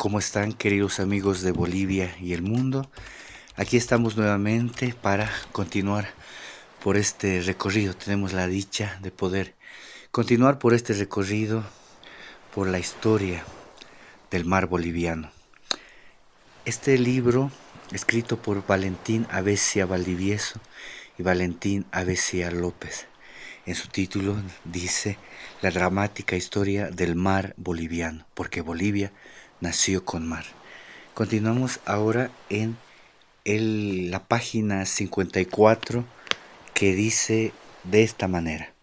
¿Cómo están, queridos amigos de Bolivia y el mundo? Aquí estamos nuevamente para continuar por este recorrido. Tenemos la dicha de poder continuar por este recorrido por la historia del mar boliviano. Este libro, escrito por Valentín Avesia Valdivieso y Valentín Avesia López, en su título dice La dramática historia del mar boliviano, porque Bolivia nació con mar. Continuamos ahora en la página 54, que dice de esta manera: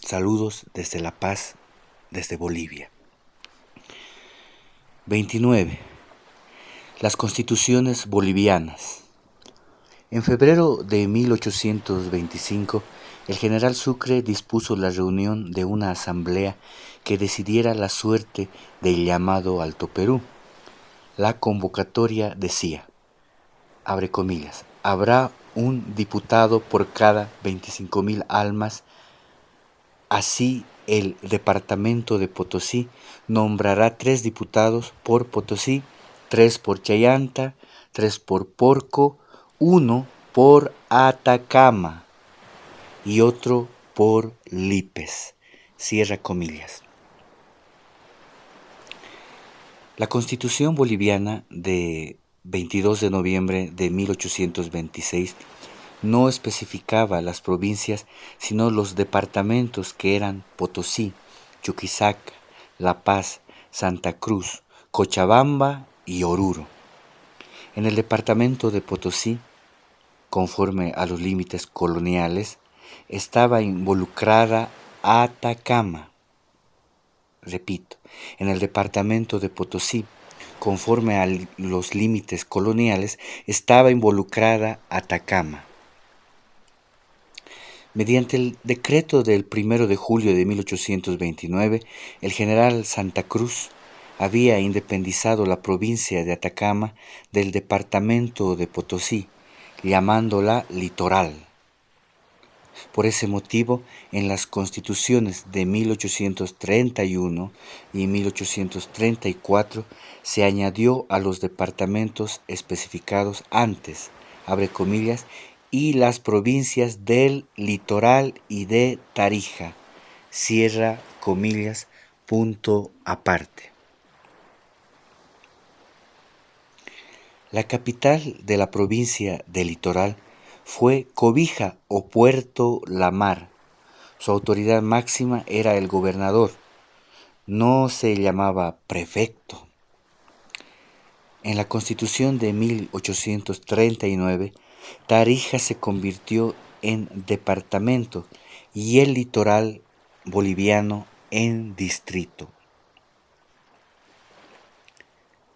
saludos desde La Paz, desde Bolivia. 29. Las constituciones bolivianas. En febrero de 1825, el general Sucre dispuso la reunión de una asamblea que decidiera la suerte del llamado Alto Perú. La convocatoria decía, abre comillas, habrá un diputado por cada 25,000 almas. Así, el departamento de Potosí nombrará 3 diputados por Potosí, 3 por Chayanta, 3 por Porco, 1 por Atacama y otro por Lipes. Cierra comillas. La Constitución boliviana de 22 de noviembre de 1826 no especificaba las provincias, sino los departamentos, que eran Potosí, Chuquisaca, La Paz, Santa Cruz, Cochabamba y Oruro. En el departamento de Potosí, conforme a los límites coloniales, estaba involucrada Atacama. Repito, en el departamento de Potosí, conforme a los límites coloniales, estaba involucrada Atacama. Mediante el decreto del 1 de julio de 1829, el general Santa Cruz había independizado la provincia de Atacama del departamento de Potosí, llamándola Litoral. Por ese motivo, en las constituciones de 1831 y 1834 se añadió a los departamentos especificados antes, abre comillas, y las provincias del Litoral y de Tarija, cierra comillas, punto aparte. La capital de la provincia del Litoral fue Cobija o Puerto La Mar. Su autoridad máxima era el gobernador. No se llamaba prefecto. En la Constitución de 1839, Tarija se convirtió en departamento y el litoral boliviano en distrito.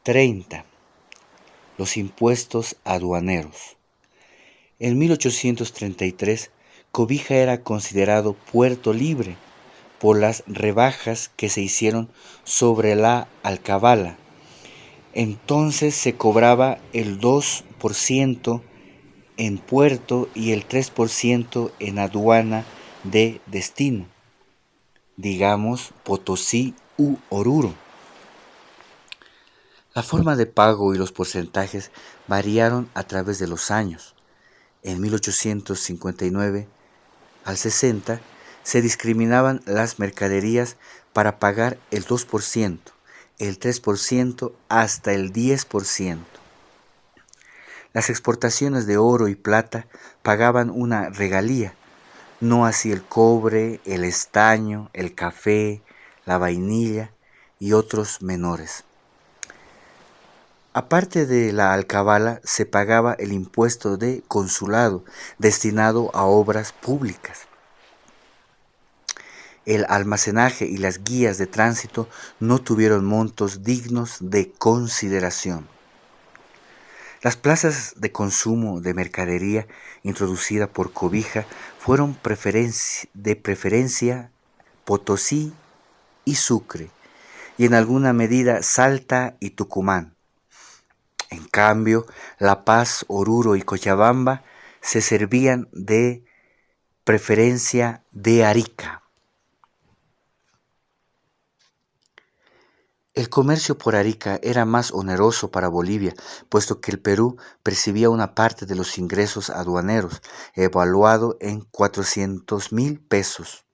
30. Los impuestos aduaneros. En 1833, Cobija era considerado puerto libre por las rebajas que se hicieron sobre la alcabala. Entonces se cobraba el 2% en puerto y el 3% en aduana de destino, digamos Potosí u Oruro. La forma de pago y los porcentajes variaron a través de los años. En 1859 al 60 se discriminaban las mercaderías para pagar el 2%, el 3% hasta el 10%. Las exportaciones de oro y plata pagaban una regalía, no así el cobre, el estaño, el café, la vainilla y otros menores. Aparte de la alcabala, se pagaba el impuesto de consulado destinado a obras públicas. El almacenaje y las guías de tránsito no tuvieron montos dignos de consideración. Las plazas de consumo de mercadería introducida por Cobija fueron de preferencia Potosí y Sucre, y en alguna medida Salta y Tucumán. En cambio, La Paz, Oruro y Cochabamba se servían de preferencia de Arica. El comercio por Arica era más oneroso para Bolivia, puesto que el Perú percibía una parte de los ingresos aduaneros, evaluado en 400.000 pesos.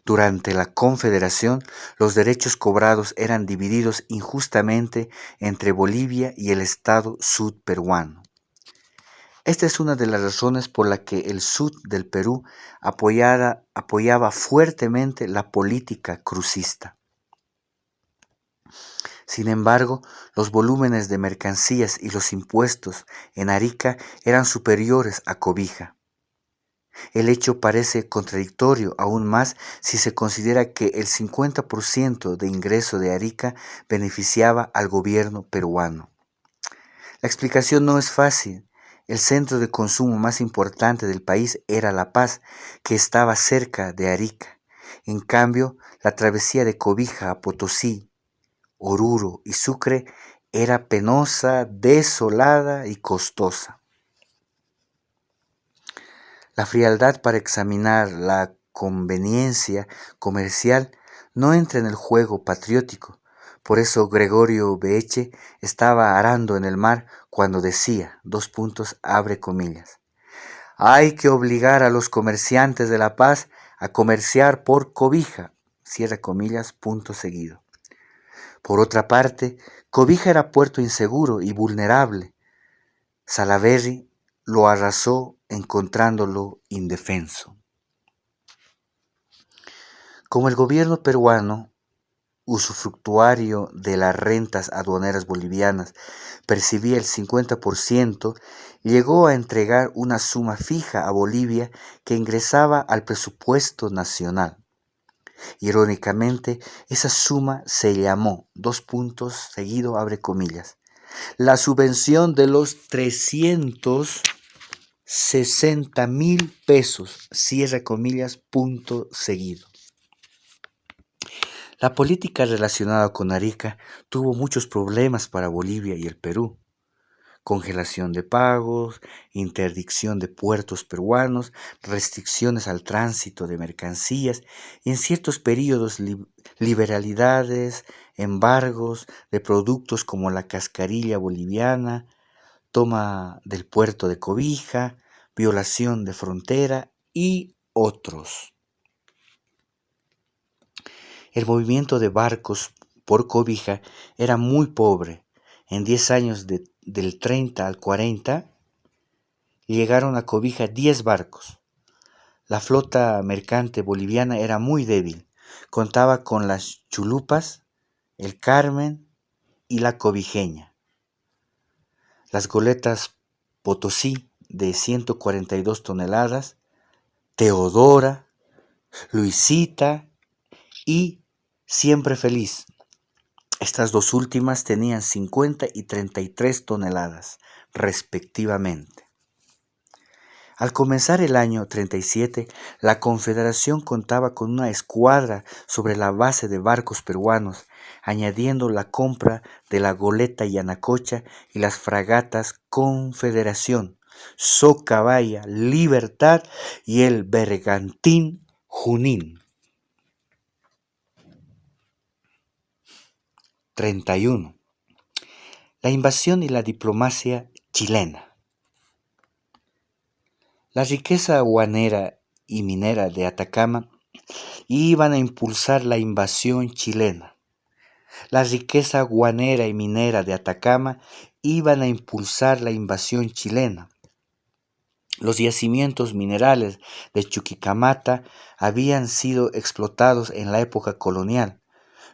Durante la Confederación, los derechos cobrados eran divididos injustamente entre Bolivia y el Estado sudperuano. Esta es una de las razones por la que el sud del Perú apoyaba fuertemente la política crucista. Sin embargo, los volúmenes de mercancías y los impuestos en Arica eran superiores a Cobija. El hecho parece contradictorio aún más si se considera que el 50% de ingreso de Arica beneficiaba al gobierno peruano. La explicación no es fácil. El centro de consumo más importante del país era La Paz, que estaba cerca de Arica. En cambio, la travesía de Cobija a Potosí, Oruro y Sucre era penosa, desolada y costosa. La frialdad para examinar la conveniencia comercial no entra en el juego patriótico. Por eso Gregorio Beeche estaba arando en el mar cuando decía, abre comillas, hay que obligar a los comerciantes de La Paz a comerciar por Cobija, cierra comillas, punto seguido. Por otra parte, Cobija era puerto inseguro y vulnerable. Salaverry lo arrasó encontrándolo indefenso. Como el gobierno peruano, usufructuario de las rentas aduaneras bolivianas, percibía el 50%, llegó a entregar una suma fija a Bolivia que ingresaba al presupuesto nacional. Irónicamente, esa suma se llamó, abre comillas, la subvención de los 360.000 pesos, cierra comillas, punto seguido. La política relacionada con Arica tuvo muchos problemas para Bolivia y el Perú. Congelación de pagos, interdicción de puertos peruanos, restricciones al tránsito de mercancías y en ciertos periodos liberalidades, embargos de productos como la cascarilla boliviana, toma del puerto de Cobija, violación de frontera y otros. El movimiento de barcos por Cobija era muy pobre. En 10 años del 30 al 40 llegaron a Cobija 10 barcos. La flota mercante boliviana era muy débil. Contaba con las Chulupas, el Carmen y la Cobijeña. Las goletas Potosí de 142 toneladas, Teodora, Luisita y Siempre Feliz. Estas dos últimas tenían 50 y 33 toneladas, respectivamente. Al comenzar el año 37, la Confederación contaba con una escuadra sobre la base de barcos peruanos, añadiendo la compra de la goleta Yanacocha y las fragatas Confederación, Socabaya, Libertad y el bergantín Junín. 31. La invasión y la diplomacia chilena. La riqueza aguanera y minera de Atacama iban a impulsar la invasión chilena. La riqueza aguanera y minera de Atacama iban a impulsar la invasión chilena. Los yacimientos minerales de Chuquicamata habían sido explotados en la época colonial.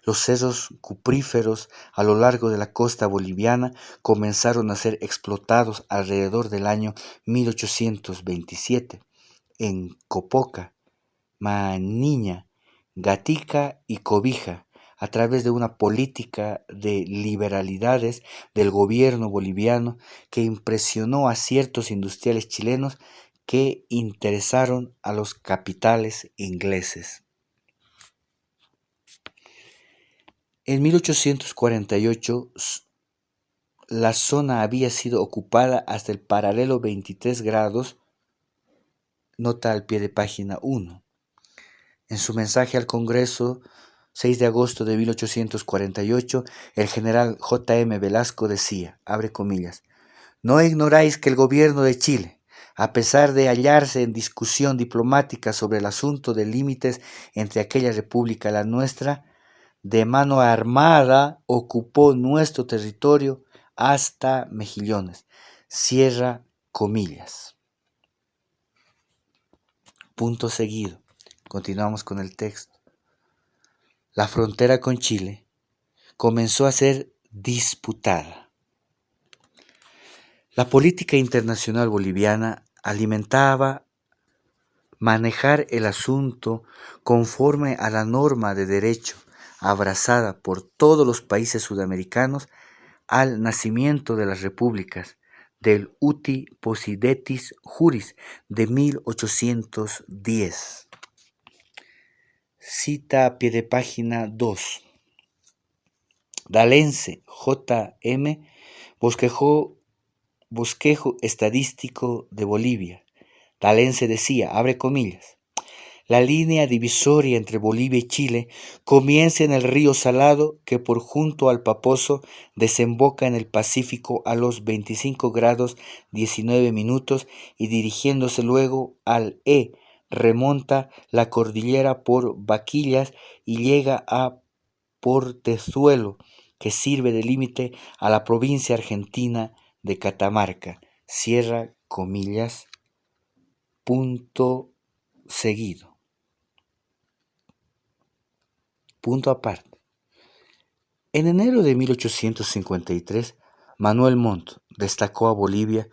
Los cerros cupríferos a lo largo de la costa boliviana comenzaron a ser explotados alrededor del año 1827 en Copoca, Maniña, Gatica y Cobija, a través de una política de liberalidades del gobierno boliviano que impresionó a ciertos industriales chilenos que interesaron a los capitales ingleses. En 1848, la zona había sido ocupada hasta el paralelo 23 grados, nota al pie de página 1. En su mensaje al Congreso, 6 de agosto de 1848, el general J.M. Velasco decía, abre comillas, no ignoráis que el gobierno de Chile, a pesar de hallarse en discusión diplomática sobre el asunto de límites entre aquella república y la nuestra, de mano armada ocupó nuestro territorio hasta Mejillones. Cierra comillas. Punto seguido. Continuamos con el texto. La frontera con Chile comenzó a ser disputada. La política internacional boliviana alimentaba manejar el asunto conforme a la norma de derecho abrazada por todos los países sudamericanos al nacimiento de las repúblicas del Uti Possidetis Juris de 1810. Cita a pie de página 2. D'Alense, J.M., Bosquejo Estadístico de Bolivia. D'Alense decía, abre comillas, la línea divisoria entre Bolivia y Chile comienza en el río Salado que por junto al Paposo desemboca en el Pacífico a los 25 grados 19 minutos y dirigiéndose luego al remonta la cordillera por Vaquillas y llega a Portezuelo, que sirve de límite a la provincia argentina de Catamarca. Cierra comillas, punto seguido. Punto aparte. En enero de 1853, Manuel Montt destacó a Bolivia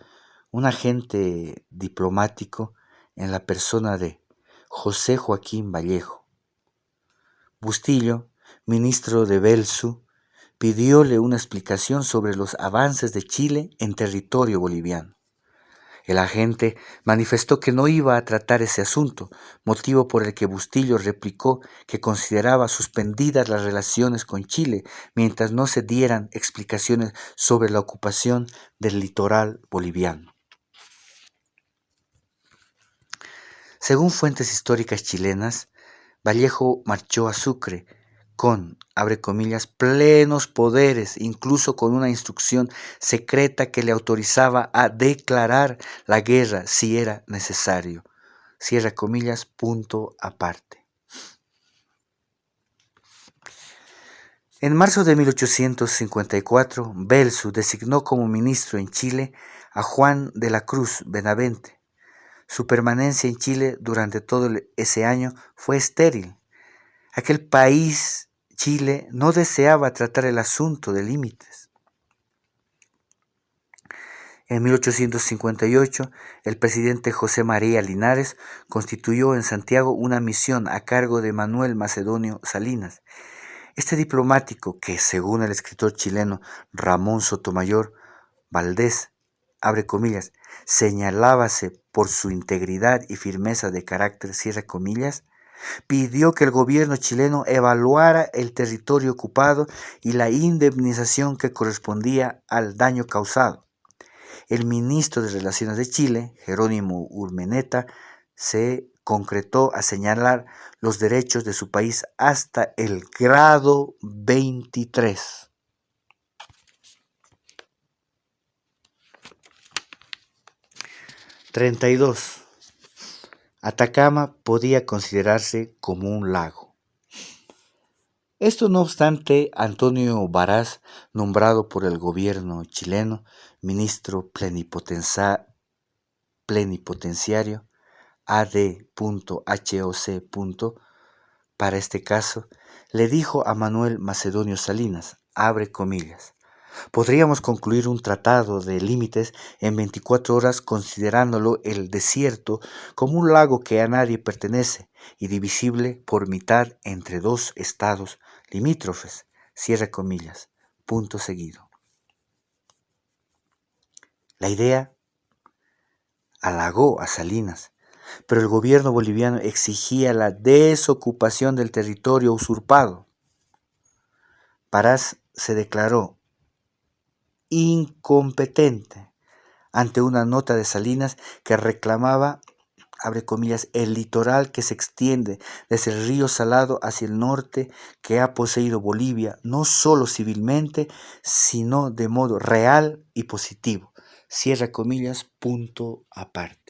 un agente diplomático en la persona de José Joaquín Vallejo. Bustillo, ministro de Belsu, pidióle una explicación sobre los avances de Chile en territorio boliviano. El agente manifestó que no iba a tratar ese asunto, motivo por el que Bustillo replicó que consideraba suspendidas las relaciones con Chile mientras no se dieran explicaciones sobre la ocupación del litoral boliviano. Según fuentes históricas chilenas, Vallejo marchó a Sucre con, abre comillas, plenos poderes, incluso con una instrucción secreta que le autorizaba a declarar la guerra si era necesario. Cierra comillas, punto aparte. En marzo de 1854, Belsu designó como ministro en Chile a Juan de la Cruz Benavente. Su permanencia en Chile durante todo ese año fue estéril. Aquel país, Chile, no deseaba tratar el asunto de límites. En 1858, el presidente José María Linares constituyó en Santiago una misión a cargo de Manuel Macedonio Salinas. Este diplomático, que según el escritor chileno Ramón Sotomayor Valdés, abre comillas, señalábase por su integridad y firmeza de carácter, cierra comillas, pidió que el gobierno chileno evaluara el territorio ocupado y la indemnización que correspondía al daño causado. El ministro de Relaciones de Chile, Jerónimo Urmeneta, se concretó a señalar los derechos de su país hasta el grado 23. (32) Atacama podía considerarse como un lago. Esto no obstante, Antonio Varaz, nombrado por el gobierno chileno ministro plenipotenciario AD.HOC. Para este caso, le dijo a Manuel Macedonio Salinas, abre comillas, podríamos concluir un tratado de límites en 24 horas considerándolo el desierto como un lago que a nadie pertenece y divisible por mitad entre dos estados limítrofes, cierra comillas, punto seguido. La idea halagó a Salinas, pero el gobierno boliviano exigía la desocupación del territorio usurpado. Parás se declaró incompetente ante una nota de Salinas que reclamaba abre comillas, el litoral que se extiende desde el río Salado hacia el norte que ha poseído Bolivia, no solo civilmente, sino de modo real y positivo. Cierra comillas, punto aparte.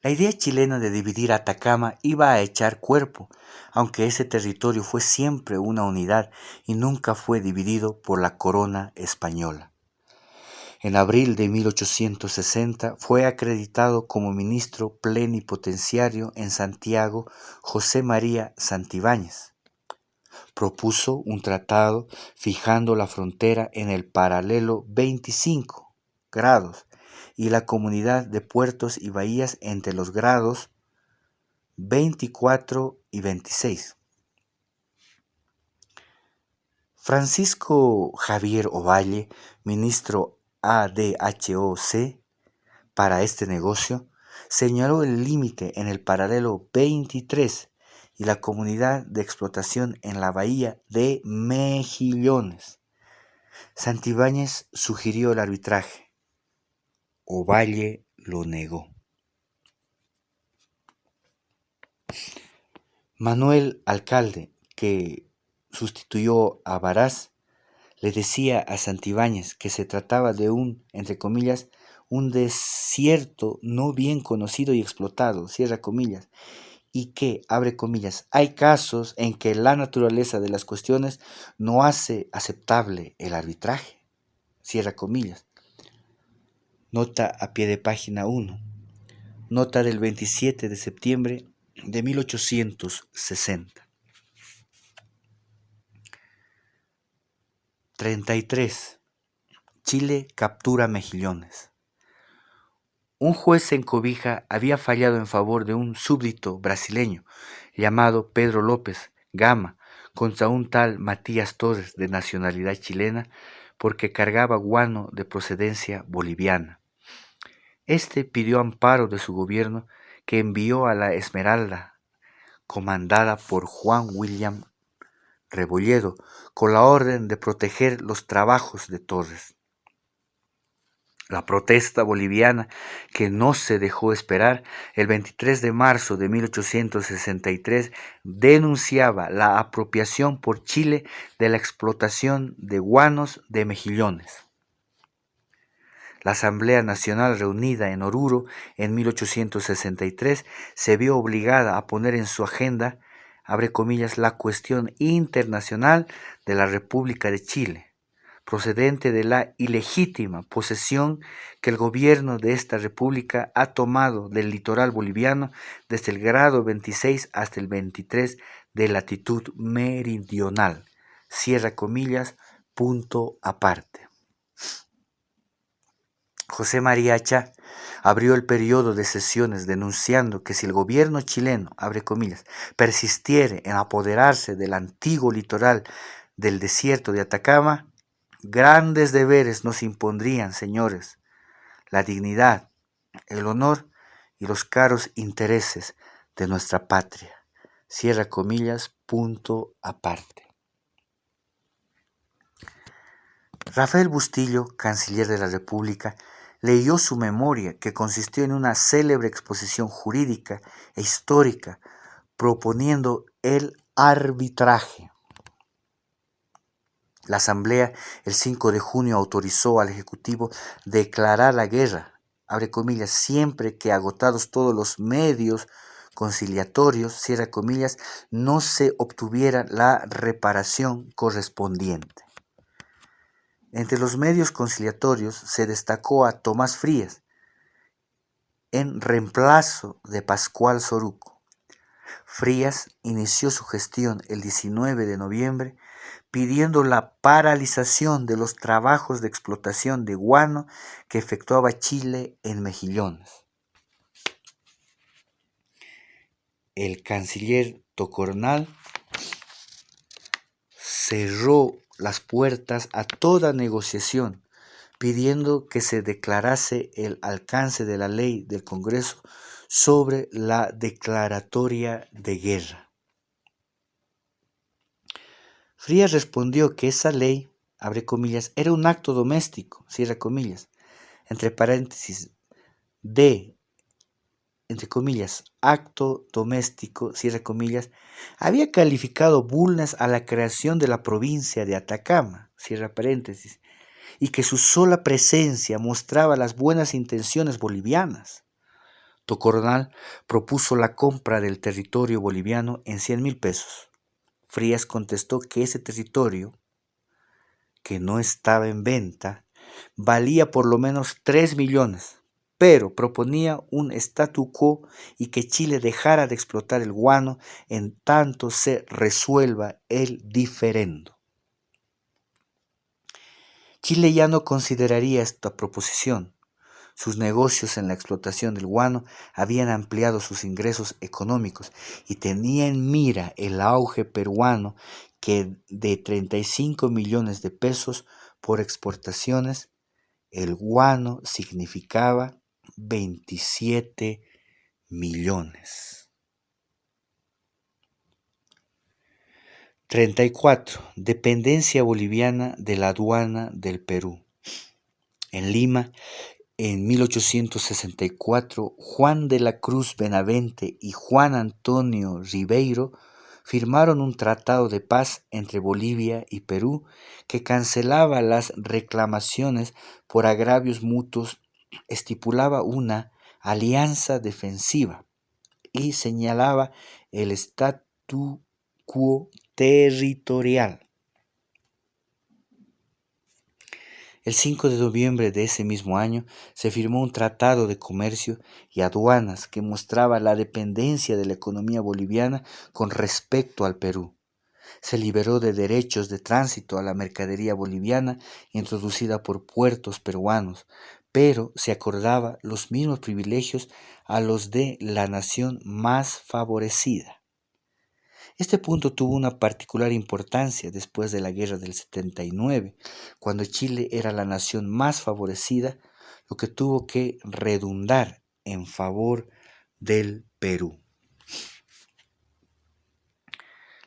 La idea chilena de dividir Atacama iba a echar cuerpo, aunque ese territorio fue siempre una unidad y nunca fue dividido por la corona española. En abril de 1860 fue acreditado como ministro plenipotenciario en Santiago José María Santibáñez. Propuso un tratado fijando la frontera en el paralelo 25 grados y la comunidad de puertos y bahías entre los grados 24 y 26. Francisco Javier Ovalle, ministro ADHOC, para este negocio, señaló el límite en el paralelo 23 y la comunidad de explotación en la bahía de Mejillones. Santibáñez sugirió el arbitraje. Ovalle lo negó. Manuel Alcalde, que sustituyó a Varaz, le decía a Santibáñez que se trataba de un, entre comillas, un desierto no bien conocido y explotado, cierra comillas, y que, abre comillas, hay casos en que la naturaleza de las cuestiones no hace aceptable el arbitraje, cierra comillas. Nota a pie de página 1. Nota del 27 de septiembre de 1860. 33. Chile captura Mejillones. Un juez en Cobija había fallado en favor de un súbdito brasileño llamado Pedro López Gama contra un tal Matías Torres de nacionalidad chilena porque cargaba guano de procedencia boliviana. Este pidió amparo de su gobierno que envió a la Esmeralda, comandada por Juan William Rebolledo, con la orden de proteger los trabajos de Torres. La protesta boliviana, que no se dejó esperar, el 23 de marzo de 1863 denunciaba la apropiación por Chile de la explotación de guanos de Mejillones. La Asamblea Nacional reunida en Oruro en 1863 se vio obligada a poner en su agenda, abre comillas, la cuestión internacional de la República de Chile, procedente de la ilegítima posesión que el gobierno de esta república ha tomado del litoral boliviano desde el grado 26 hasta el 23 de latitud meridional. Cierra comillas, punto aparte. José María Achá abrió el periodo de sesiones denunciando que si el gobierno chileno, abre comillas, persistiere en apoderarse del antiguo litoral del desierto de Atacama, grandes deberes nos impondrían, señores, la dignidad, el honor y los caros intereses de nuestra patria. Cierra comillas, punto aparte. Rafael Bustillo, canciller de la República, leyó su memoria, que consistió en una célebre exposición jurídica e histórica proponiendo el arbitraje. La Asamblea el 5 de junio autorizó al Ejecutivo declarar la guerra, abre comillas, siempre que agotados todos los medios conciliatorios, cierra comillas, no se obtuviera la reparación correspondiente. Entre los medios conciliatorios se destacó a Tomás Frías, en reemplazo de Pascual Soruco. Frías inició su gestión el 19 de noviembre pidiendo la paralización de los trabajos de explotación de guano que efectuaba Chile en Mejillones. El canciller Tocornal cerró las puertas a toda negociación, pidiendo que se declarase el alcance de la ley del Congreso sobre la declaratoria de guerra. Frías respondió que esa ley, abre comillas, era un acto doméstico, cierra comillas, entre paréntesis, de, entre comillas, acto doméstico, cierre comillas, había calificado Bulnes a la creación de la provincia de Atacama, cierra paréntesis, y que su sola presencia mostraba las buenas intenciones bolivianas. Tocornal propuso la compra del territorio boliviano en 100.000 pesos. Frías contestó que ese territorio, que no estaba en venta, valía por lo menos 3 millones, pero proponía un statu quo y que Chile dejara de explotar el guano en tanto se resuelva el diferendo. Chile ya no consideraría esta proposición. Sus negocios en la explotación del guano habían ampliado sus ingresos económicos y tenía en mira el auge peruano que de 35 millones de pesos por exportaciones, el guano significaba 27 millones. 34. Dependencia boliviana de la aduana del Perú. En Lima, en 1864, Juan de la Cruz Benavente y Juan Antonio Ribeiro firmaron un tratado de paz entre Bolivia y Perú que cancelaba las reclamaciones por agravios mutuos, estipulaba una alianza defensiva y señalaba el statu quo territorial. El 5 de noviembre de ese mismo año se firmó un tratado de comercio y aduanas que mostraba la dependencia de la economía boliviana con respecto al Perú. Se liberó de derechos de tránsito a la mercadería boliviana introducida por puertos peruanos, pero se acordaba los mismos privilegios a los de la nación más favorecida. Este punto tuvo una particular importancia después de la Guerra del 79, cuando Chile era la nación más favorecida, lo que tuvo que redundar en favor del Perú.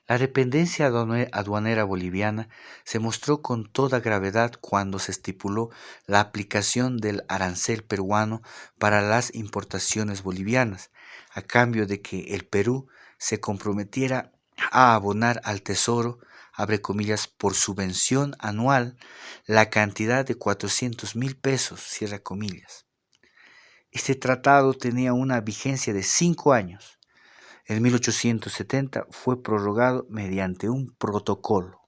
La dependencia aduanera boliviana se mostró con toda gravedad cuando se estipuló la aplicación del arancel peruano para las importaciones bolivianas, a cambio de que el Perú se comprometiera a abonar al Tesoro, abre comillas, por subvención anual, la cantidad de 400.000 pesos, cierra comillas. Este tratado tenía una vigencia de 5 años. En 1870 fue prorrogado mediante un protocolo.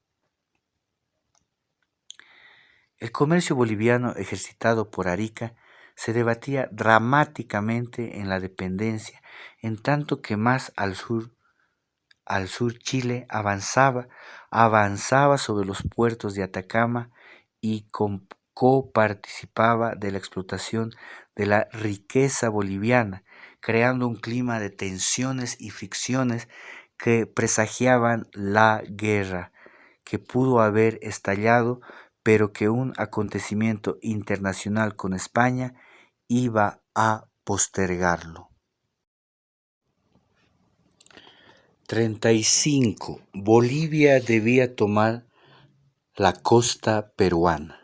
El comercio boliviano ejercitado por Arica se debatía dramáticamente en la dependencia, en tanto que más al sur Chile avanzaba sobre los puertos de Atacama y coparticipaba de la explotación de la riqueza boliviana, creando un clima de tensiones y fricciones que presagiaban la guerra que pudo haber estallado, pero que un acontecimiento internacional con España iba a postergarlo. 35. Bolivia debía tomar la costa peruana.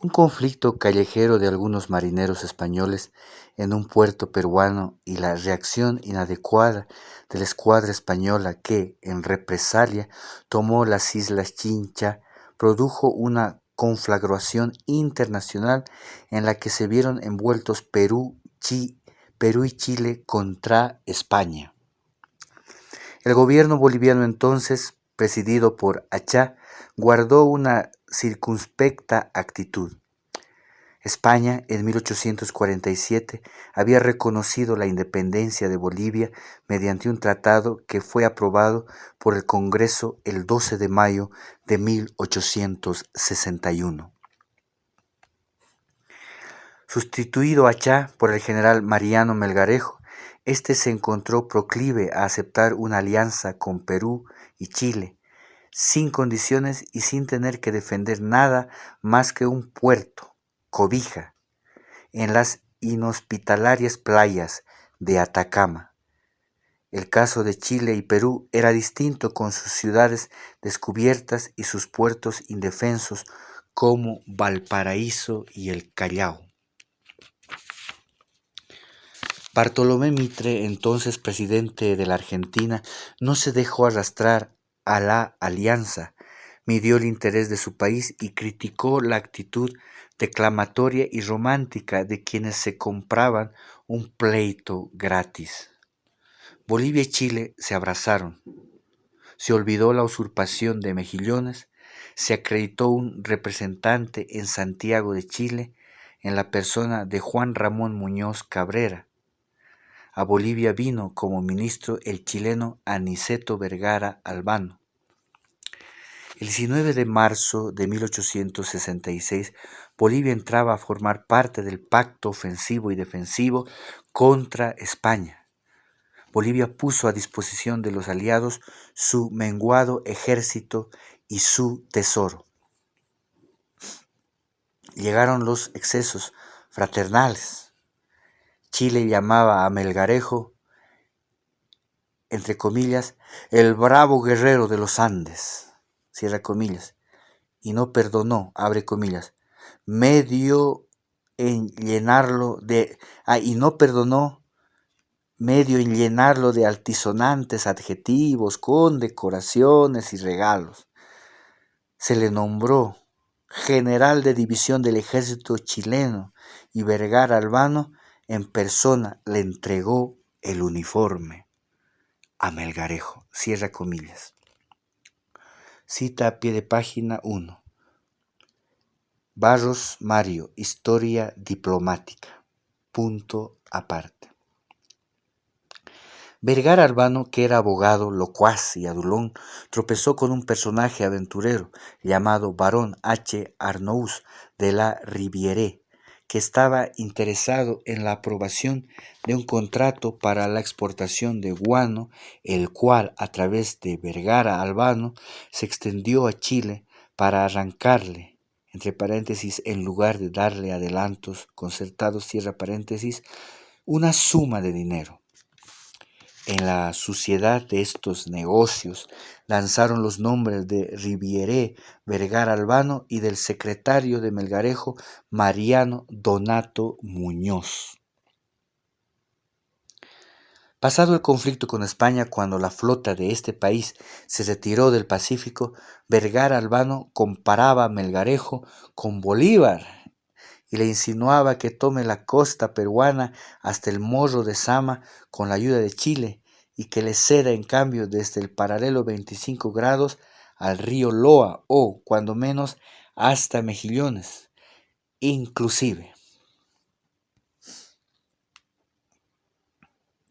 Un conflicto callejero de algunos marineros españoles en un puerto peruano y la reacción inadecuada de la escuadra española que, en represalia, tomó las islas Chincha, produjo una conflagración internacional en la que se vieron envueltos Perú y Chile contra España. El gobierno boliviano entonces, presidido por Achá, guardó una circunspecta actitud. España, en 1847, había reconocido la independencia de Bolivia mediante un tratado que fue aprobado por el Congreso el 12 de mayo de 1861. Sustituido Achá por el general Mariano Melgarejo, este se encontró proclive a aceptar una alianza con Perú y Chile, sin condiciones y sin tener que defender nada más que un puerto, cobija, en las inhospitalarias playas de Atacama. El caso de Chile y Perú era distinto, con sus ciudades descubiertas y sus puertos indefensos como Valparaíso y el Callao. Bartolomé Mitre, entonces presidente de la Argentina, no se dejó arrastrar a la alianza, midió el interés de su país y criticó la actitud declamatoria y romántica de quienes se compraban un pleito gratis. Bolivia y Chile se abrazaron, se olvidó la usurpación de Mejillones, se acreditó un representante en Santiago de Chile en la persona de Juan Ramón Muñoz Cabrera. A Bolivia vino como ministro el chileno Aniceto Vergara Albano. El 19 de marzo de 1866, Bolivia entraba a formar parte del Pacto Ofensivo y Defensivo contra España. Bolivia puso a disposición de los aliados su menguado ejército y su tesoro. Llegaron los excesos fraternales. Chile llamaba a Melgarejo, entre comillas, el bravo guerrero de los Andes, cierra comillas, y no perdonó, abre comillas, medio en llenarlo de, y no perdonó medio en llenarlo de altisonantes adjetivos, condecoraciones y regalos. Se le nombró general de división del ejército chileno y Vergara Albano en persona le entregó el uniforme a Melgarejo, cierra comillas. Cita a pie de página 1. Barros Mario, Historia Diplomática. Punto aparte. Vergara Albano, que era abogado, locuaz y adulón, tropezó con un personaje aventurero llamado Barón H. Arnoux de la Riviere, que estaba interesado en la aprobación de un contrato para la exportación de guano, el cual, a través de Vergara Albano, se extendió a Chile para arrancarle, entre paréntesis, en lugar de darle adelantos concertados, cierra paréntesis, una suma de dinero. En la suciedad de estos negocios lanzaron los nombres de Riviere Vergara Albano y del secretario de Melgarejo, Mariano Donato Muñoz. Pasado el conflicto con España, cuando la flota de este país se retiró del Pacífico, Vergara Albano comparaba a Melgarejo con Bolívar y le insinuaba que tome la costa peruana hasta el Morro de Sama con la ayuda de Chile y que le ceda en cambio desde el paralelo 25 grados al río Loa o, cuando menos, hasta Mejillones. Inclusive,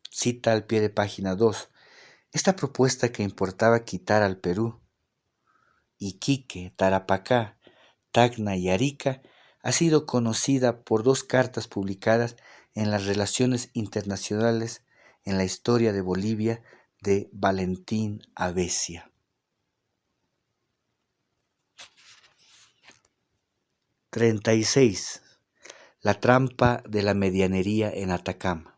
cita al pie de página 2, esta propuesta que importaba quitar al Perú, Iquique, Tarapacá, Tacna y Arica, ha sido conocida por dos cartas publicadas en las Relaciones Internacionales en la Historia de Bolivia de Valentín Avesia. 36. La trampa de la medianería en Atacama.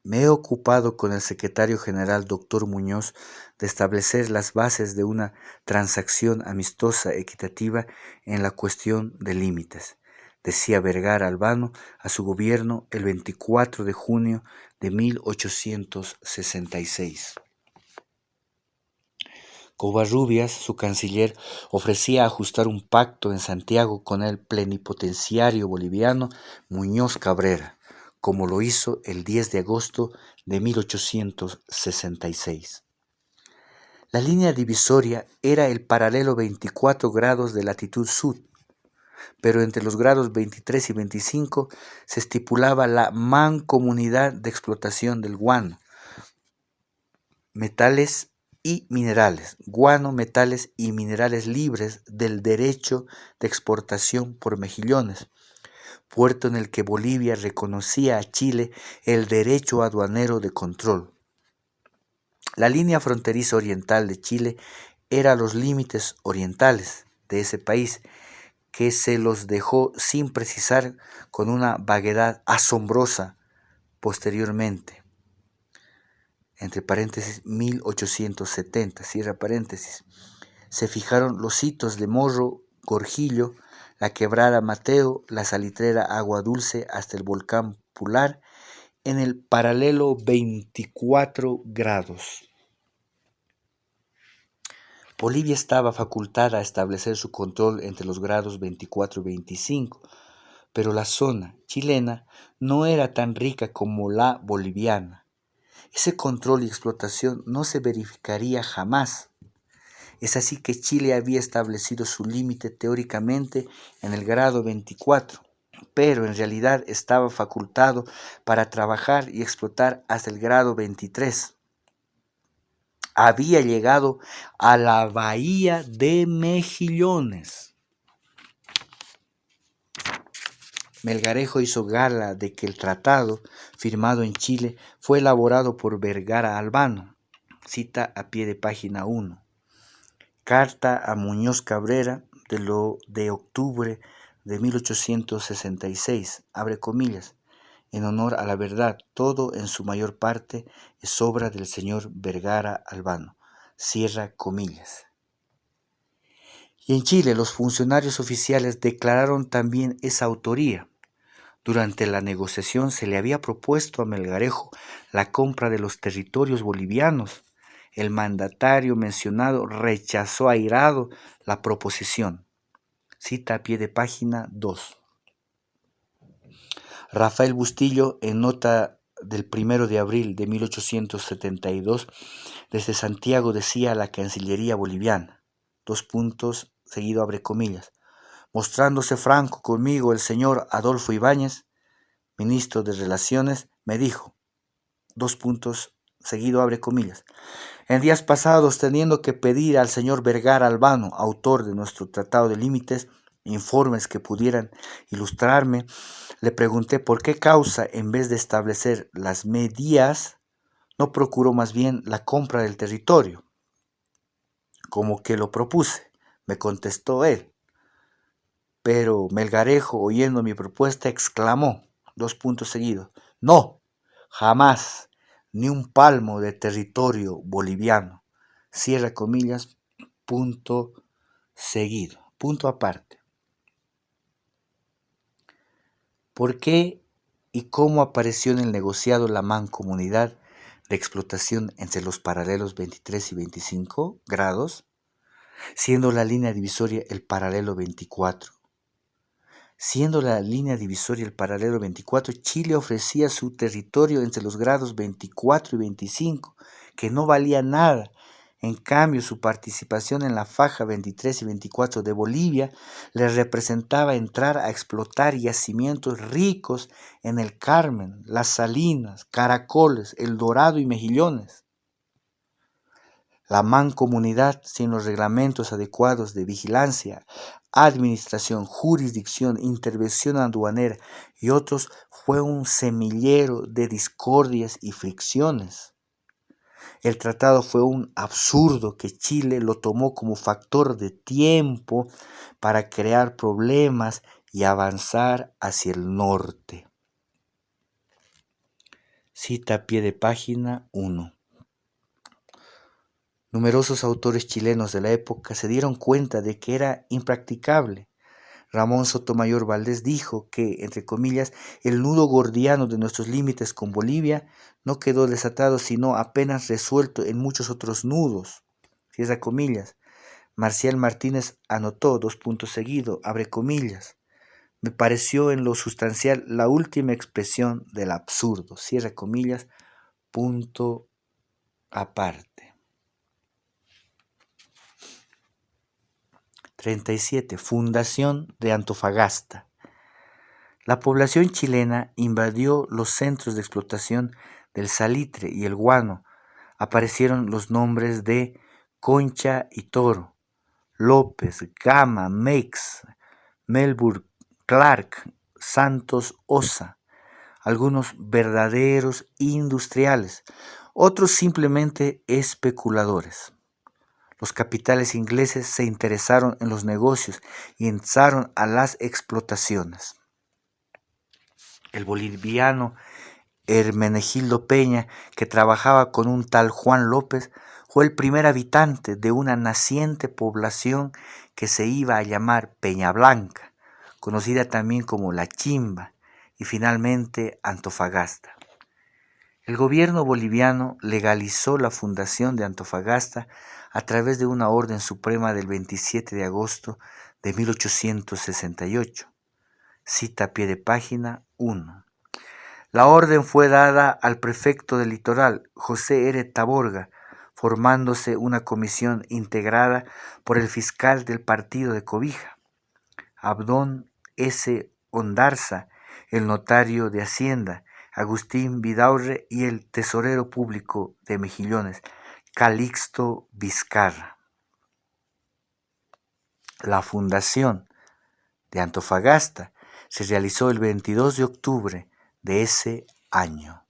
Me he ocupado con el secretario general Dr. Muñoz de establecer las bases de una transacción amistosa equitativa en la cuestión de límites, decía Vergara Albano a su gobierno el 24 de junio de 1866. Covarrubias, su canciller, ofrecía ajustar un pacto en Santiago con el plenipotenciario boliviano Muñoz Cabrera, como lo hizo el 10 de agosto de 1866. La línea divisoria era el paralelo 24 grados de latitud sur, pero entre los grados 23 y 25 se estipulaba la mancomunidad de explotación del guano, metales y minerales, guano, metales y minerales libres del derecho de exportación por Mejillones, puerto en el que Bolivia reconocía a Chile el derecho aduanero de control. La línea fronteriza oriental de Chile era los límites orientales de ese país, que se los dejó sin precisar con una vaguedad asombrosa posteriormente. Entre paréntesis 1870, cierra paréntesis, se fijaron los hitos de Morro, Gorgillo, la quebrada Mateo, la salitrera Agua Dulce hasta el volcán Pular en el paralelo 24 grados. Bolivia estaba facultada a establecer su control entre los grados 24 y 25, pero la zona chilena no era tan rica como la boliviana. Ese control y explotación no se verificaría jamás. Es así que Chile había establecido su límite teóricamente en el grado 24, pero en realidad estaba facultado para trabajar y explotar hasta el grado 23. Había llegado a la bahía de Mejillones. Melgarejo hizo gala de que el tratado firmado en Chile fue elaborado por Vergara Albano. Cita a pie de página 1. Carta a Muñoz Cabrera de octubre de 1866, abre comillas, en honor a la verdad, todo en su mayor parte es obra del señor Vergara Albano, cierra comillas. Y en Chile los funcionarios oficiales declararon también esa autoría. Durante la negociación se le había propuesto a Melgarejo la compra de los territorios bolivianos. El mandatario mencionado rechazó airado la proposición. Cita a pie de página 2. Rafael Bustillo, en nota del 1 de abril de 1872, desde Santiago decía a la Cancillería boliviana, seguido abre comillas, mostrándose franco conmigo el señor Adolfo Ibáñez, ministro de Relaciones, me dijo, seguido abre comillas, en días pasados, teniendo que pedir al señor Vergara Albano, autor de nuestro Tratado de Límites, informes que pudieran ilustrarme, le pregunté por qué causa, en vez de establecer las medias, no procuró más bien la compra del territorio. Como que lo propuse, me contestó él. Pero Melgarejo, oyendo mi propuesta, exclamó, seguidos, no, jamás, ni un palmo de territorio boliviano. Cierra comillas, punto seguido, punto aparte. ¿Por qué y cómo apareció en el negociado la mancomunidad de explotación entre los paralelos 23 y 25 grados, siendo la línea divisoria el paralelo 24? Siendo la línea divisoria el paralelo 24, Chile ofrecía su territorio entre los grados 24 y 25, que no valía nada. En cambio, su participación en la faja 23 y 24 de Bolivia le representaba entrar a explotar yacimientos ricos en el Carmen, Las Salinas, Caracoles, El Dorado y Mejillones. La mancomunidad, sin los reglamentos adecuados de vigilancia, administración, jurisdicción, intervención aduanera y otros, fue un semillero de discordias y fricciones. El tratado fue un absurdo que Chile lo tomó como factor de tiempo para crear problemas y avanzar hacia el norte. Cita a pie de página 1. Numerosos autores chilenos de la época se dieron cuenta de que era impracticable. Ramón Sotomayor Valdés dijo que, entre comillas, el nudo gordiano de nuestros límites con Bolivia no quedó desatado, sino apenas resuelto en muchos otros nudos. Cierra comillas. Marcial Martínez anotó, abre comillas. Me pareció en lo sustancial la última expresión del absurdo. Cierra comillas, punto aparte. 37. Fundación de Antofagasta. La población chilena invadió los centros de explotación del salitre y el guano. Aparecieron los nombres de Concha y Toro, López, Gama, Meix, Melbourne, Clark, Santos Osa, algunos verdaderos industriales, otros simplemente especuladores. Los capitales ingleses se interesaron en los negocios y entraron a las explotaciones. El boliviano Hermenegildo Peña, que trabajaba con un tal Juan López, fue el primer habitante de una naciente población que se iba a llamar Peña Blanca, conocida también como La Chimba, y finalmente Antofagasta. El gobierno boliviano legalizó la fundación de Antofagasta a través de una orden suprema del 27 de agosto de 1868. Cita a pie de página 1. La orden fue dada al prefecto del Litoral, José R. Taborga, formándose una comisión integrada por el fiscal del partido de Cobija, Abdón S. Ondarza, el notario de Hacienda, Agustín Vidaurre, y el tesorero público de Mejillones, Calixto Vizcarra. La fundación de Antofagasta se realizó el 22 de octubre de ese año.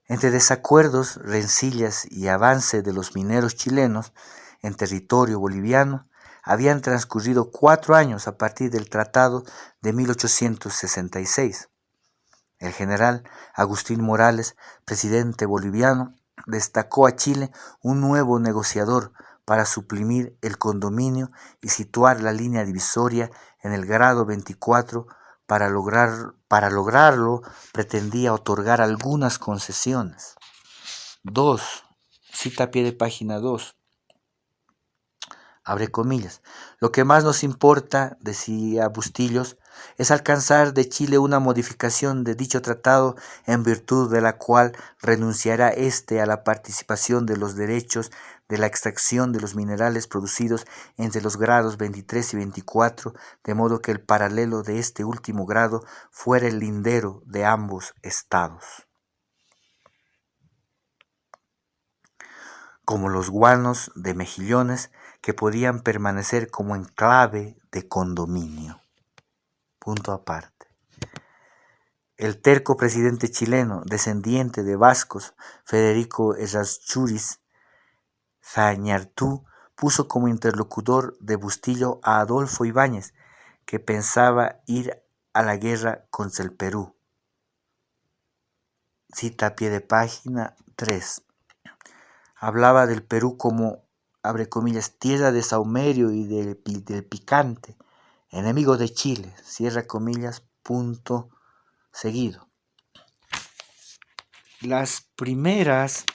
Entre desacuerdos, rencillas y avance de los mineros chilenos en territorio boliviano, habían transcurrido 4 años a partir del Tratado de 1866. El general Agustín Morales, presidente boliviano, destacó a Chile un nuevo negociador para suprimir el condominio y situar la línea divisoria en el grado 24. Para lograrlo, pretendía otorgar algunas concesiones. 2. Cita a pie de página 2. Abre comillas. Lo que más nos importa, decía Bustillos, es alcanzar de Chile una modificación de dicho tratado en virtud de la cual renunciará éste a la participación de los derechos de la extracción de los minerales producidos entre los grados 23 y 24, de modo que el paralelo de este último grado fuera el lindero de ambos estados. Como los guanos de Mejillones, que podían permanecer como enclave de condominio. Punto aparte. El terco presidente chileno, descendiente de vascos, Federico Errázuriz Zañartu, puso como interlocutor de Bustillo a Adolfo Ibáñez, que pensaba ir a la guerra contra el Perú. Cita a pie de página 3. Hablaba del Perú como, abre comillas, tierra de saumerio y del picante, enemigo de Chile, cierra comillas, punto seguido. Las primeras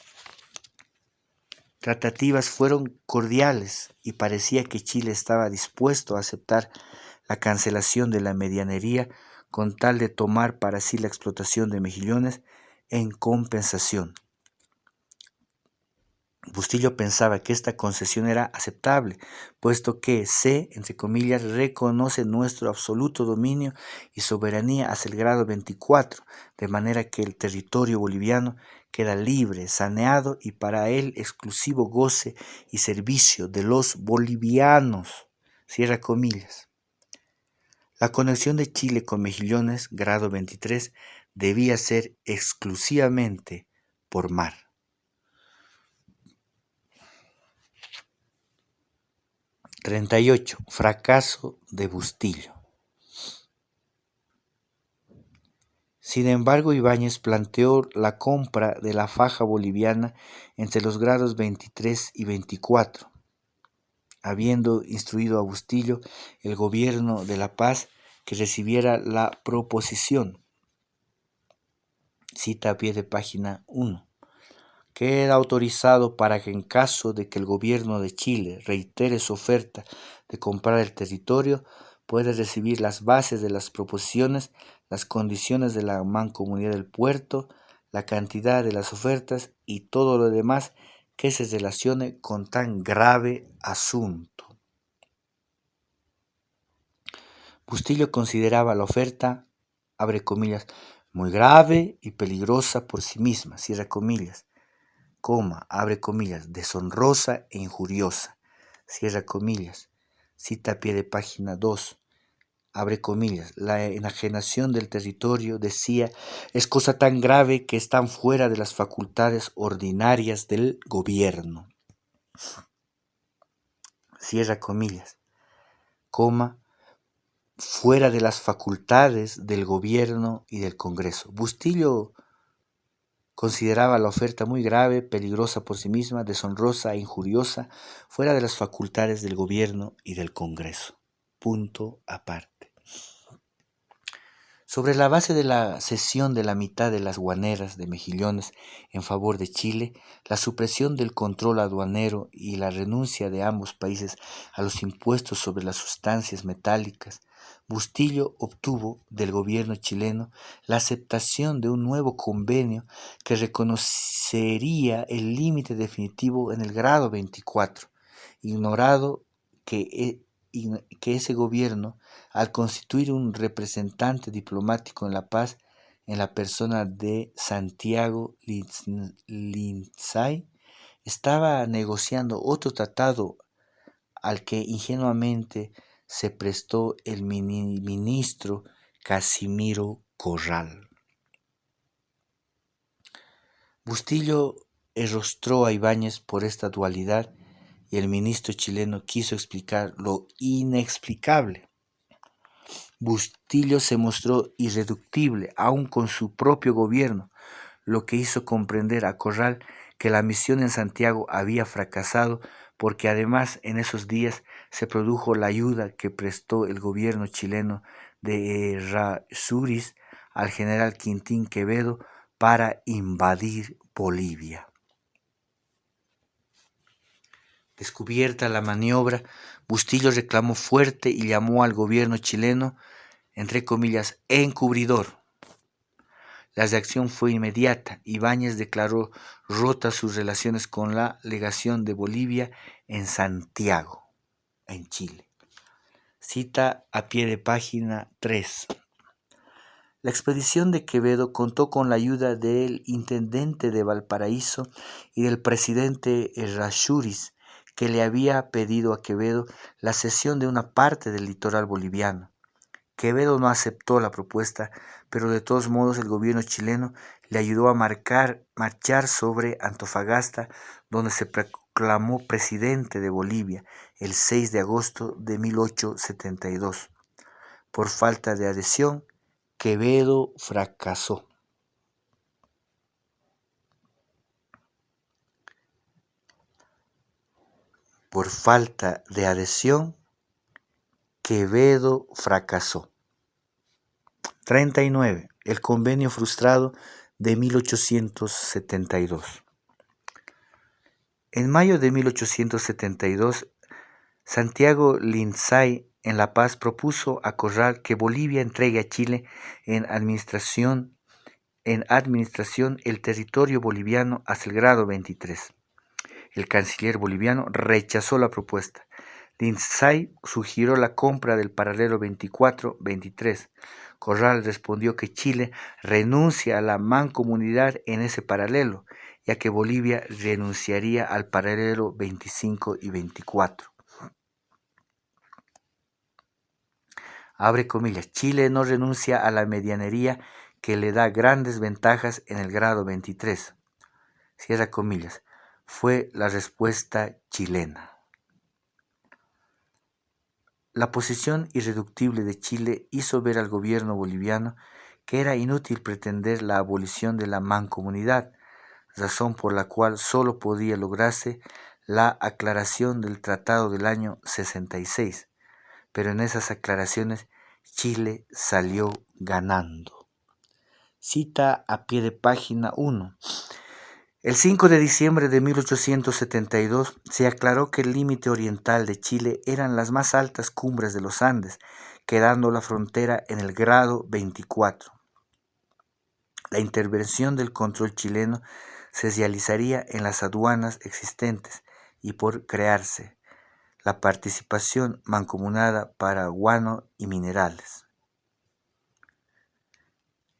tratativas fueron cordiales y parecía que Chile estaba dispuesto a aceptar la cancelación de la medianería con tal de tomar para sí la explotación de Mejillones en compensación. Bustillo pensaba que esta concesión era aceptable, puesto que se, entre comillas, reconoce nuestro absoluto dominio y soberanía hasta el grado 24, de manera que el territorio boliviano queda libre, saneado y para el exclusivo goce y servicio de los bolivianos. Cierra comillas. La conexión de Chile con Mejillones, grado 23, debía ser exclusivamente por mar. 38. Fracaso de Bustillo. Sin embargo, Ibáñez planteó la compra de la faja boliviana entre los grados 23 y 24. Habiendo instruido a Bustillo, el gobierno de La Paz, que recibiera la proposición. Cita a pie de página 1. Queda autorizado para que en caso de que el gobierno de Chile reitere su oferta de comprar el territorio, puede recibir las bases de las proposiciones, las condiciones de la mancomunidad del puerto, la cantidad de las ofertas y todo lo demás que se relacione con tan grave asunto. Bustillo consideraba la oferta, abre comillas, muy grave y peligrosa por sí misma, cierra comillas, abre comillas, deshonrosa e injuriosa, cierra comillas, cita a pie de página 2, abre comillas, la enajenación del territorio, decía, es cosa tan grave que están fuera de las facultades ordinarias del gobierno, cierra comillas, fuera de las facultades del gobierno y del Congreso. Bustillo consideraba la oferta muy grave, peligrosa por sí misma, deshonrosa e injuriosa, fuera de las facultades del gobierno y del Congreso. punto aparte. Sobre la base de la cesión de la mitad de las guaneras de mejillones en favor de Chile, la supresión del control aduanero y la renuncia de ambos países a los impuestos sobre las sustancias metálicas, Bustillo obtuvo del gobierno chileno la aceptación de un nuevo convenio que reconocería el límite definitivo en el grado 24, ignorado que ese gobierno, al constituir un representante diplomático en La Paz en la persona de Santiago Lindsay, estaba negociando otro tratado al que ingenuamente se prestó el ministro Casimiro Corral. Bustillo enrostró a Ibáñez por esta dualidad y el ministro chileno quiso explicar lo inexplicable. Bustillo se mostró irreductible aún con su propio gobierno, lo que hizo comprender a Corral que la misión en Santiago había fracasado porque además en esos días se produjo la ayuda que prestó el gobierno chileno de Errázuriz al general Quintín Quevedo para invadir Bolivia. Descubierta la maniobra, Bustillo reclamó fuerte y llamó al gobierno chileno, entre comillas, encubridor. La reacción fue inmediata. Ibáñez declaró rotas sus relaciones con la legación de Bolivia en Santiago, en Chile. Cita a pie de página 3. La expedición de Quevedo contó con la ayuda del intendente de Valparaíso y del presidente Errázuriz, que le había pedido a Quevedo la cesión de una parte del litoral boliviano. Quevedo no aceptó la propuesta, pero de todos modos el gobierno chileno le ayudó a marchar sobre Antofagasta, donde se proclamó presidente de Bolivia el 6 de agosto de 1872. Por falta de adhesión, Quevedo fracasó. Por falta de adhesión, Quevedo fracasó. 39. El convenio frustrado de 1872. En mayo de 1872, Santiago Lindsay en La Paz propuso a Corral que Bolivia entregue a Chile en administración el territorio boliviano hasta el grado 23. El canciller boliviano rechazó la propuesta. Lindsay sugirió la compra del paralelo 24-23. Corral respondió que Chile renuncia a la mancomunidad en ese paralelo, ya que Bolivia renunciaría al paralelo 25 y 24. Abre comillas, Chile no renuncia a la medianería que le da grandes ventajas en el grado 23. Cierra comillas, fue la respuesta chilena. La posición irreductible de Chile hizo ver al gobierno boliviano que era inútil pretender la abolición de la mancomunidad, razón por la cual solo podía lograrse la aclaración del tratado del año 66, pero en esas aclaraciones Chile salió ganando. Cita a pie de página 1. El 5 de diciembre de 1872 se aclaró que el límite oriental de Chile eran las más altas cumbres de los Andes, quedando la frontera en el grado 24. La intervención del control chileno se realizaría en las aduanas existentes y por crearse la participación mancomunada para guano y minerales.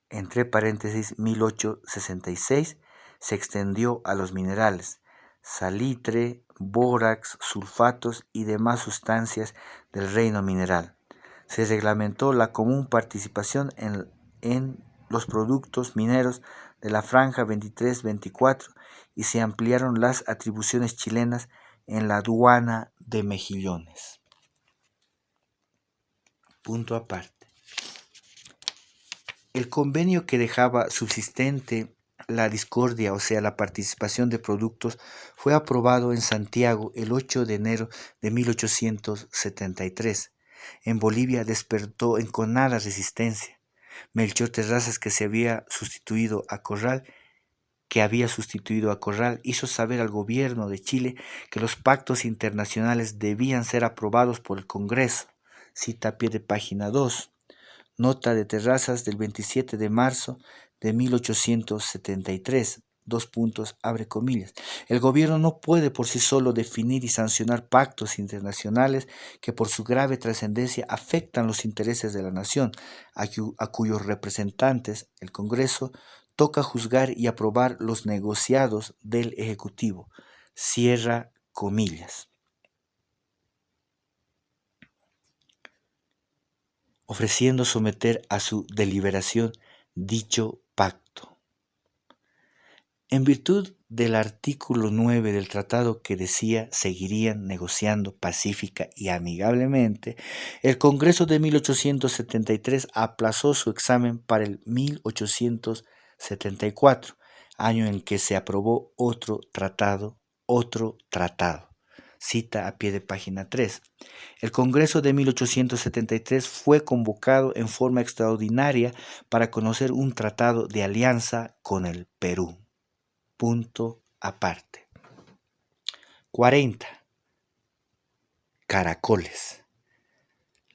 Entre paréntesis, 1866 se extendió a los minerales, salitre, bórax, sulfatos y demás sustancias del reino mineral. Se reglamentó la común participación en los productos mineros de la franja 23-24 y se ampliaron las atribuciones chilenas en la aduana de mejillones. Punto aparte. El convenio que dejaba subsistente la discordia, o sea, la participación de productos, fue aprobado en Santiago el 8 de enero de 1873. en Bolivia despertó enconada resistencia. Melchor Terrazas, que había sustituido a Corral, hizo saber al gobierno de Chile que los pactos internacionales debían ser aprobados por el Congreso. Cita a pie de página 2. Nota de Terrazas del 27 de marzo de 1873. Dos puntos, abre comillas. El gobierno no puede por sí solo definir y sancionar pactos internacionales que por su grave trascendencia afectan los intereses de la nación, a cuyos representantes, el Congreso, toca juzgar y aprobar los negociados del Ejecutivo. Cierra comillas. Ofreciendo someter a su deliberación dicho pacto. En virtud del artículo 9 del tratado que decía seguirían negociando pacífica y amigablemente, el Congreso de 1873 aplazó su examen para el 1874, año en que se aprobó otro tratado. Cita a pie de página 3. El Congreso de 1873 fue convocado en forma extraordinaria para conocer un tratado de alianza con el Perú. Punto aparte. 40. Caracoles.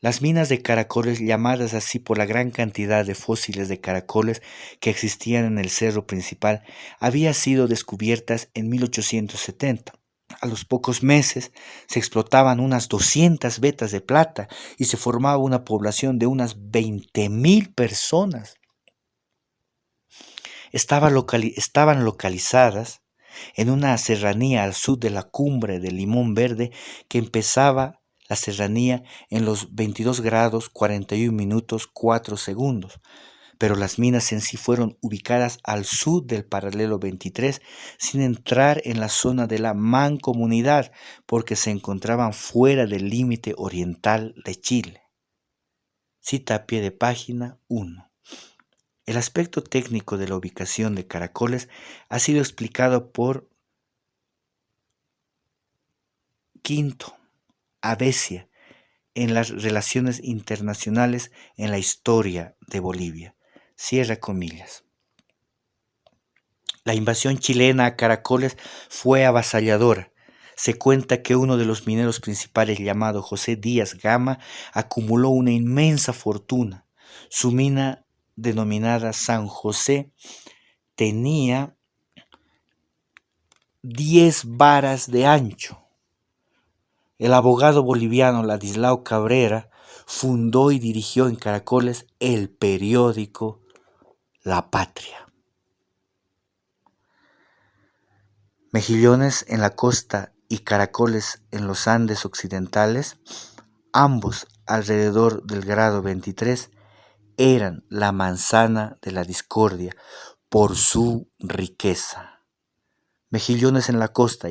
Las minas de caracoles, llamadas así por la gran cantidad de fósiles de caracoles que existían en el cerro principal, habían sido descubiertas en 1870. A los pocos meses se explotaban unas 200 vetas de plata y se formaba una población de unas 20.000 personas. Estaban localizadas en una serranía al sur de la cumbre del Limón Verde, que empezaba la serranía en los 22 grados 41 minutos 4 segundos. Pero las minas en sí fueron ubicadas al sur del paralelo 23 sin entrar en la zona de la mancomunidad porque se encontraban fuera del límite oriental de Chile. Cita a pie de página 1. El aspecto técnico de la ubicación de Caracoles ha sido explicado por Quinto Avesia en las relaciones internacionales en la historia de Bolivia. Cierra comillas. La invasión chilena a Caracoles fue avasalladora. Se cuenta que uno de los mineros principales, llamado José Díaz Gama, acumuló una inmensa fortuna. Su mina, denominada San José, tenía 10 varas de ancho. El abogado boliviano Ladislao Cabrera fundó y dirigió en Caracoles el periódico La Patria. Mejillones en la costa y caracoles en los Andes occidentales, ambos alrededor del grado 23, eran la manzana de la discordia por su riqueza. Mejillones en la costa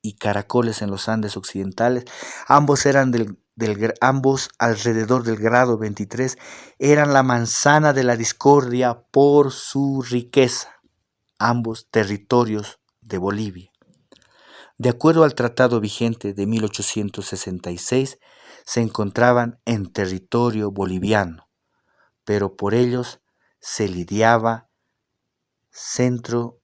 y caracoles en los Andes occidentales, ambos alrededor del grado 23, eran la manzana de la discordia por su riqueza, ambos territorios de Bolivia. De acuerdo al tratado vigente de 1866, se encontraban en territorio boliviano, pero por ellos se lidiaba centro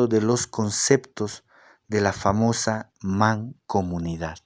de los conceptos de la famosa mancomunidad.